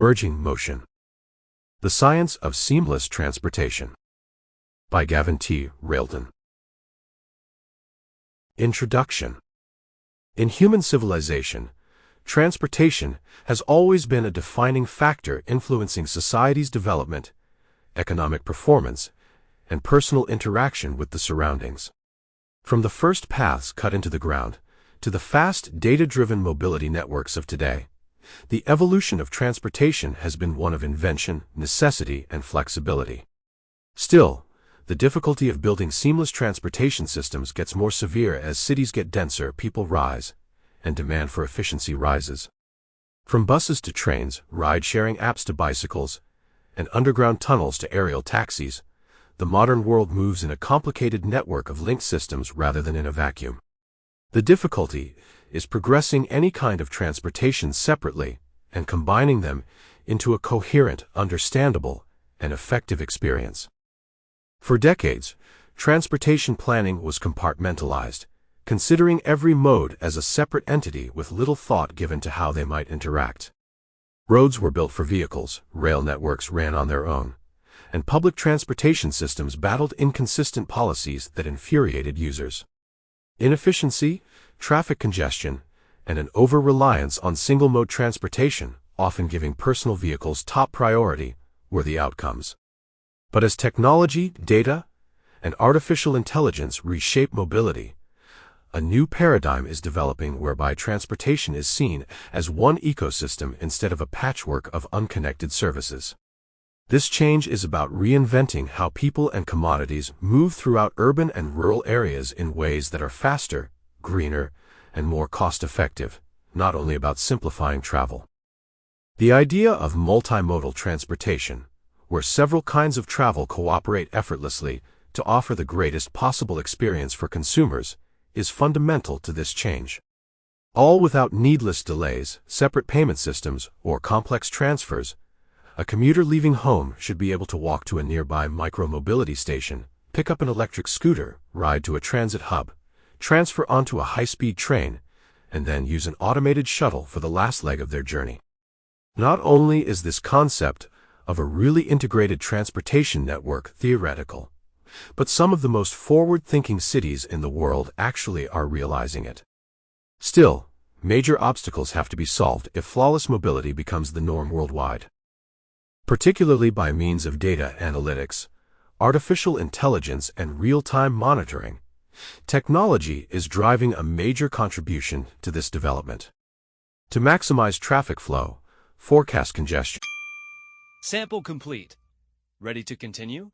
Urging Motion. The Science of Seamless Transportation. By Gavin T. Railton. Introduction. In human civilization, transportation has always been a defining factor influencing society's development, economic performance, and personal interaction with the surroundings. From the first paths cut into the ground to the fast, data-driven mobility networks of today, the evolution of transportation has been one of invention, necessity, and flexibility. Still, the difficulty of building seamless transportation systems gets more severe as cities get denser, people rise, and demand for efficiency rises. From buses to trains, ride-sharing apps to bicycles, and underground tunnels to aerial taxis, the modern world moves in a complicated network of linked systems rather than in a vacuum. The difficulty is progressing any kind of transportation separately and combining them into a coherent, understandable, and effective experience. For decades, transportation planning was compartmentalized, considering every mode as a separate entity with little thought given to how they might interact. Roads were built for vehicles, rail networks ran on their own, and public transportation systems battled inconsistent policies that infuriated users. Inefficiency, traffic congestion, and an over-reliance on single-mode transportation, often giving personal vehicles top priority, were the outcomes. But as technology, data, and artificial intelligence reshape mobility, a new paradigm is developing whereby transportation is seen as one ecosystem instead of a patchwork of unconnected services. This change is about reinventing how people and commodities move throughout urban and rural areas in ways that are faster, greener, and more cost-effective, not only about simplifying travel. The idea of multimodal transportation, where several kinds of travel cooperate effortlessly to offer the greatest possible experience for consumers, is fundamental to this change. All without needless delays, separate payment systems, or complex transfers. A commuter leaving home should be able to walk to a nearby micro-mobility station, pick up an electric scooter, ride to a transit hub, transfer onto a high-speed train, and then use an automated shuttle for the last leg of their journey. Not only is this concept of a really integrated transportation network theoretical, but some of the most forward-thinking cities in the world actually are realizing it. Still, major obstacles have to be solved if flawless mobility becomes the norm worldwide. Particularly by means of data analytics, artificial intelligence, and real-time monitoring, technology is driving a major contribution to this development. To maximize traffic flow, forecast congestion. Sample complete. Ready to continue?